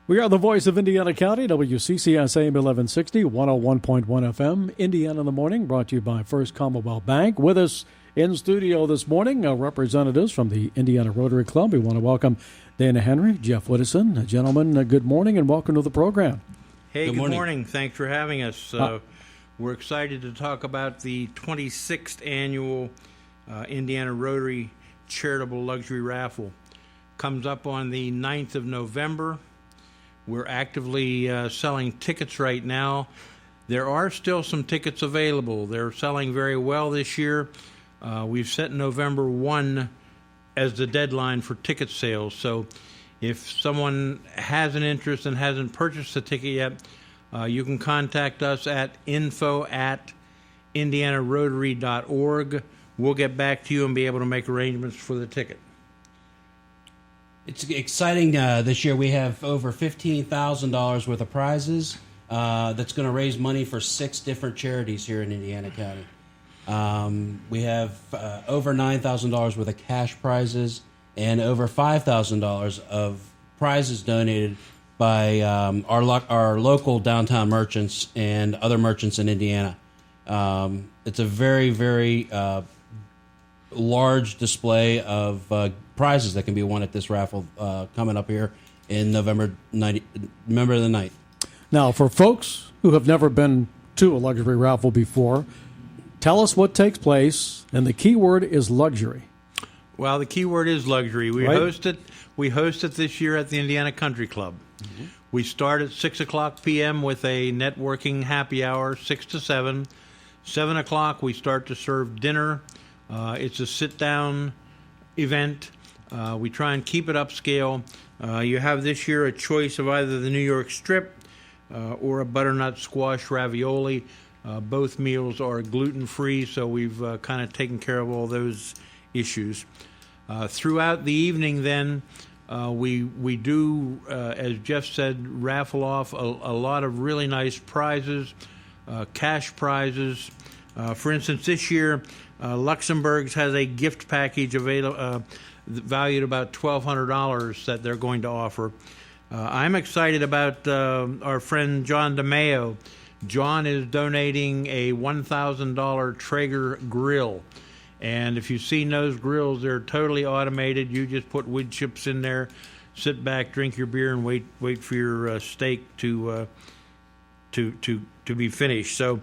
We are the voice of Indiana County, WCCS AM 1160, 101.1 FM, Indiana in the Morning, brought to you by First Commonwealth Bank. With us in studio this morning, representatives from the Indiana Rotary Club. We want to welcome Dana Henry, Jeff Widdowson. Gentlemen, good morning and welcome to the program. Hey, good morning. Thanks for having us. We're excited to talk about the 26th annual Indiana Rotary Charitable Luxury Raffle. Comes up on the 9th of November. We're actively selling tickets right now. There are still some tickets available. They're selling very well this year. We've set November 1 as the deadline for ticket sales. So if someone has an interest and hasn't purchased a ticket yet, you can contact us at info@indianarotary.org. We'll get back to you and be able to make arrangements for the ticket. It's exciting. This year we have over $15,000 worth of prizes that's going to raise money for 6 different charities here in Indiana County. We have over $9,000 worth of cash prizes and over $5,000 of prizes donated by our local downtown merchants and other merchants in Indiana. It's a very, very large display of prizes that can be won at this raffle coming up here in November the 9th. Now, for folks who have never been to a luxury raffle before, tell us what takes place, and the key word is luxury. Well, the key word is luxury. We host it this year at the Indiana Country Club. Mm-hmm. We start at 6 o'clock p.m. with a networking happy hour, 6 to 7. 7 o'clock, we start to serve dinner. It's a sit-down event. We try and keep it upscale. You have this year a choice of either the New York strip or a butternut squash ravioli. Both meals are gluten-free, so we've kind of taken care of all those issues. Throughout the evening, then, we do, as Jeff said, raffle off a lot of really nice prizes, cash prizes. For instance, this year, Luxembourg's has a gift package valued about $1,200 that they're going to offer. I'm excited about our friend John DeMeo. John is donating a $1,000 Traeger grill. And if you've seen those grills, they're totally automated. You just put wood chips in there, sit back, drink your beer, and wait for your steak to be finished. So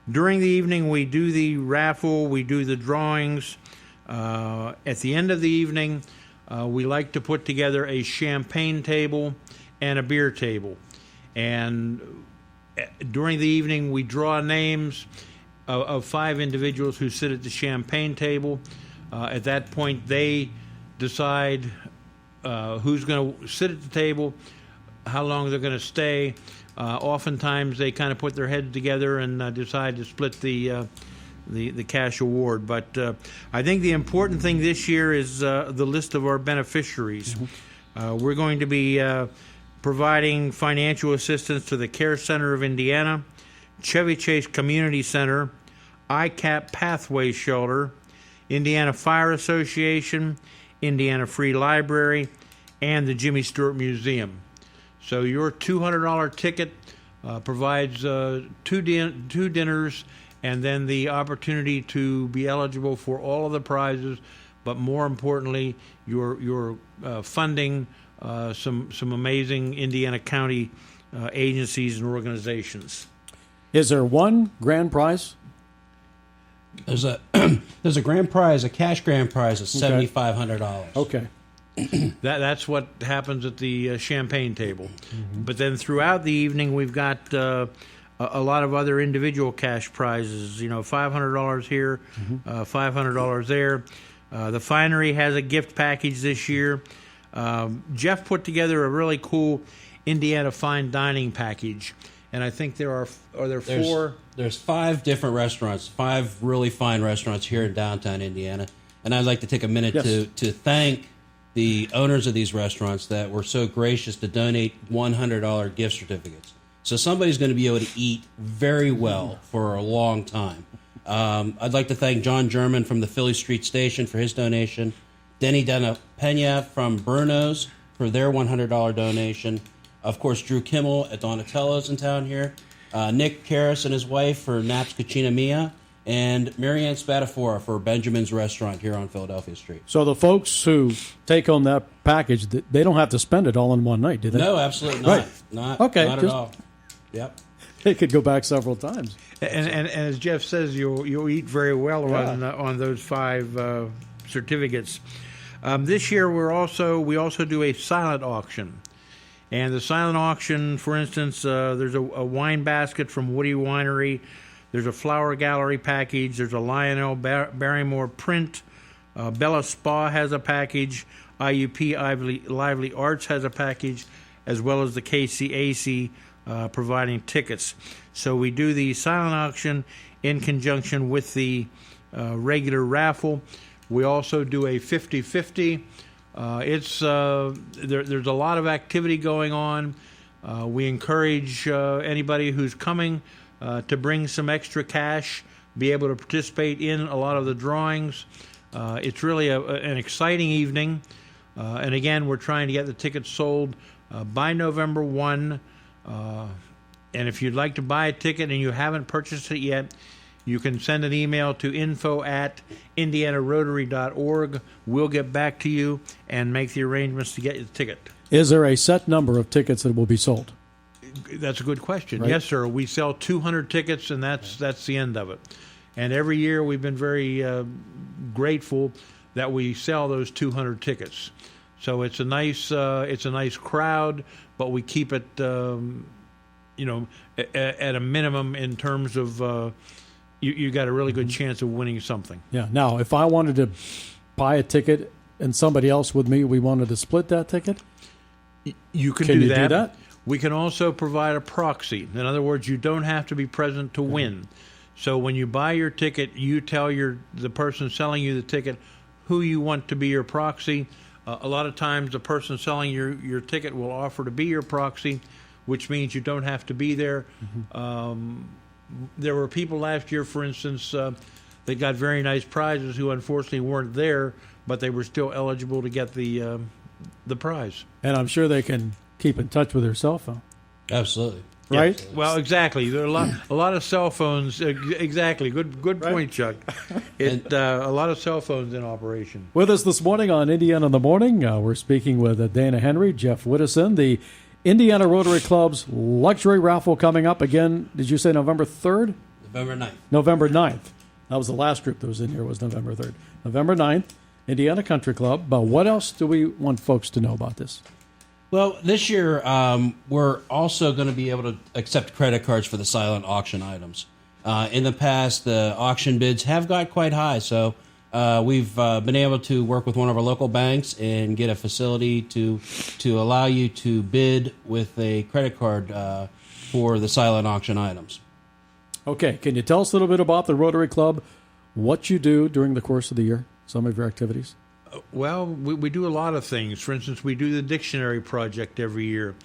during the evening, we do the raffle, we do the drawings. At the end of the evening, we like to put together a champagne table and a beer table. And during the evening, we draw names of 5 individuals who sit at the champagne table. At that point, they decide who's going to sit at the table, how long they're going to stay. Oftentimes, they kind of put their heads together and decide to split the cash award. But I think the important thing this year is the list of our beneficiaries. Mm-hmm. We're going to be providing financial assistance to the Care Center of Indiana, Chevy Chase Community Center, ICAP Pathway Shelter, Indiana Fire Association, Indiana Free Library, and the Jimmy Stewart Museum. So your $200 ticket provides two dinners and then the opportunity to be eligible for all of the prizes, but more importantly, you're funding some amazing Indiana County agencies and organizations. Is there one grand prize? There's a grand prize, a cash grand prize of $7,500. Okay. That's what happens at the champagne table. Mm-hmm. But then throughout the evening, we've got a lot of other individual cash prizes. $500 here, mm-hmm. $500 there. The Finery has a gift package this year. Jeff put together a really cool Indiana fine dining package, and I think are there 4? There's 5 different restaurants, 5 really fine restaurants here in downtown Indiana, and I'd like to take a minute to thank the owners of these restaurants that were so gracious to donate $100 gift certificates. So somebody's going to be able to eat very well for a long time. I'd like to thank John German from the Philly Street Station for his donation, Denny Dena Pena from Bruno's for their $100 donation, Of course, Drew Kimmel at Donatello's in town here. Nick Karras and his wife for Nap's Cucina Mia. And Marianne Spatafora for Benjamin's Restaurant here on Philadelphia Street. So the folks who take on that package, they don't have to spend it all in one night, do they? No, absolutely not. Right. Not just, at all. Yep. They could go back several times. And as Jeff says, you'll eat very well on those 5 certificates. This year we also do a silent auction. And the silent auction, for instance, there's a wine basket from Woody Winery. There's a flower gallery package. There's a Lionel Barrymore print. Bella Spa has a package. IUP Lively Arts has a package, as well as the KCAC providing tickets. So we do the silent auction in conjunction with the regular raffle. We also do a 50-50. There's a lot of activity going on. We encourage anybody who's coming to bring some extra cash, be able to participate in a lot of the drawings. It's really an exciting evening. And again, we're trying to get the tickets sold by November 1. And if you'd like to buy a ticket and you haven't purchased it yet, you can send an email to info@indianarotary.org. We'll get back to you and make the arrangements to get you the ticket. Is there a set number of tickets that will be sold? That's a good question. Right? Yes, sir. We sell 200 tickets, and that's the end of it. And every year we've been very grateful that we sell those 200 tickets. So it's a nice crowd, but we keep it at a minimum in terms of you got a really good chance of winning something. Yeah. Now, if I wanted to buy a ticket and somebody else with me, we wanted to split that ticket, you can do that. We can also provide a proxy. In other words, you don't have to be present to win. So when you buy your ticket, you tell the person selling you the ticket who you want to be your proxy. A lot of times the person selling your ticket will offer to be your proxy, which means you don't have to be there. There were people last year, for instance, that got very nice prizes who unfortunately weren't there, but they were still eligible to get the prize. And I'm sure they can keep in touch with their cell phone. Absolutely. Right? Yes. Well, exactly. There are a lot of cell phones. Exactly. Good point, Chuck. A lot of cell phones in operation. With us this morning on Indiana in the Morning, we're speaking with Dana Henry, Jeff Widdowson, the Indiana Rotary Club's luxury raffle coming up again. Did you say November 3rd? November 9th. November 9th. That was the last group that was in here, was November 3rd. November 9th, Indiana Country Club. But what else do we want folks to know about this? Well, this year we're also going to be able to accept credit cards for the silent auction items. In the past, the auction bids have got quite high, so we've been able to work with one of our local banks and get a facility to allow you to bid with a credit card for the silent auction items. Okay, can you tell us a little bit about the Rotary Club, what you do during the course of the year, some of your activities? Well, we do a lot of things. For instance, we do the dictionary project every year.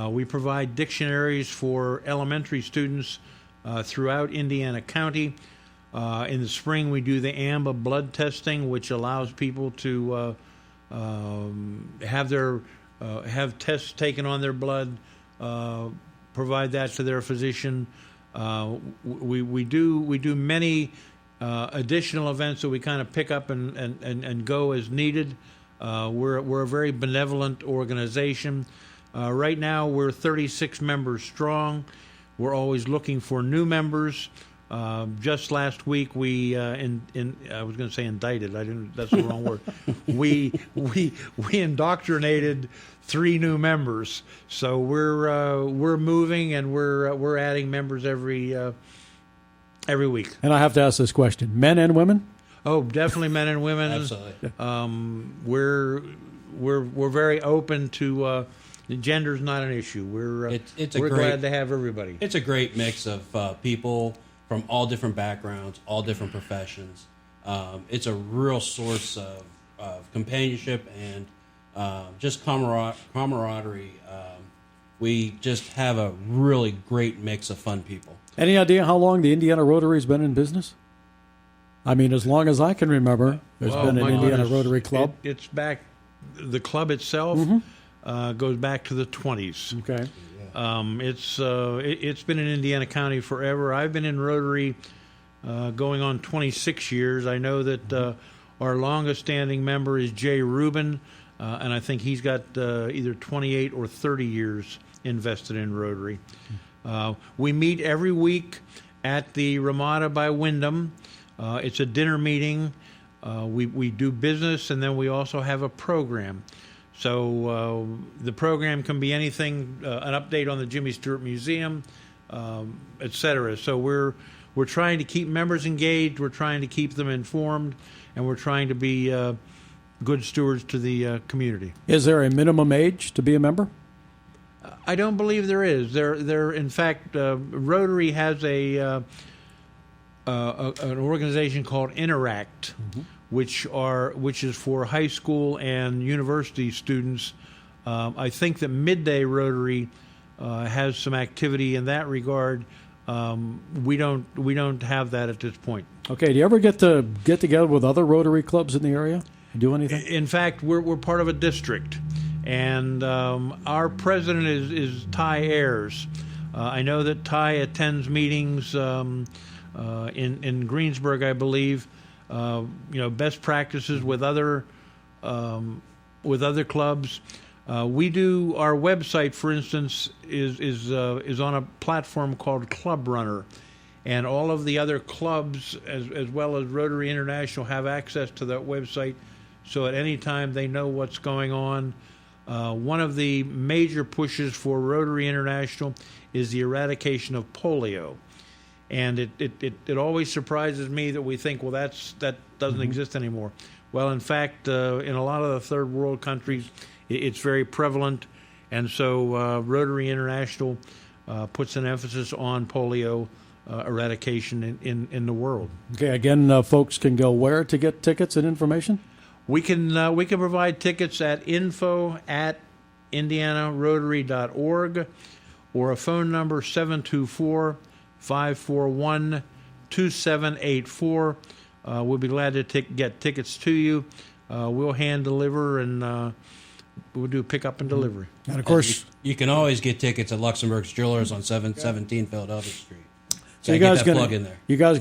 We provide dictionaries for elementary students throughout Indiana County. In the spring, we do the AMBA blood testing, which allows people to have tests taken on their blood, provide that to their physician. We do many additional events that we kind of pick up and go as needed. We're a very benevolent organization. Right now, we're 36 members strong. We're always looking for new members. Just last week, we I was going to say indicted. That's the wrong word. We indoctrinated 3 new members. So we're moving and we're adding members every week. And I have to ask this question: men and women? Oh, definitely men and women. Absolutely. We're very open to. Gender's not an issue. We're glad to have everybody. It's a great mix of people from all different backgrounds, all different professions. It's a real source of companionship and just camaraderie. We just have a really great mix of fun people. Any idea how long the Indiana Rotary's been in business? I mean, as long as I can remember, there's been an Indiana Rotary Club. It's back. The club itself, goes back to the 20s. Okay. It's been in Indiana County forever. I've been in Rotary going on 26 years. I know that our longest-standing member is Jay Rubin, and I think he's got either 28 or 30 years invested in Rotary. We meet every week at the Ramada by Wyndham. It's a dinner meeting. We do business, and then we also have a program. So the program can be anything, an update on the Jimmy Stewart Museum, et cetera. So we're trying to keep members engaged, we're trying to keep them informed, and we're trying to be good stewards to the community. Is there a minimum age to be a member? I don't believe there is. In fact, Rotary has an organization called Interact, which is for high school and university students. I think that Midday Rotary has some activity in that regard. We don't have that at this point. Okay. Do you ever get together with other Rotary clubs in the area? Do anything? In fact, we're part of a district, and our president is Ty Ayers. I know that Ty attends meetings in Greensburg, I believe. Best practices with other clubs. We do our website, for instance, is on a platform called Club Runner, and all of the other clubs, as well as Rotary International, have access to that website. So at any time they know what's going on. One of the major pushes for Rotary International is the eradication of polio. And it always surprises me that we think, well, that doesn't exist anymore. Well, in fact, in a lot of the third world countries, it's very prevalent. And so Rotary International puts an emphasis on polio eradication in the world. Okay, again, folks can go where to get tickets and information? We can provide tickets at info@indianarotary.org or a phone number 724-541-2784. We'll be glad to get tickets to you. We'll hand deliver, and we'll do pickup and delivery. And of course, you can always get tickets at Luxembourg's Jewelers on 717 Philadelphia Street. so you guys are gonna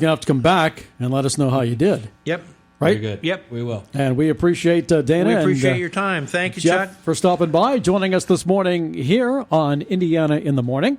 have to come back and let us know how you did. Yep. Right? Very good. Yep. We will. And we appreciate Dana. We appreciate and, your time. Thank you, Jeff, Chuck. for stopping by, joining us this morning here on Indiana in the Morning.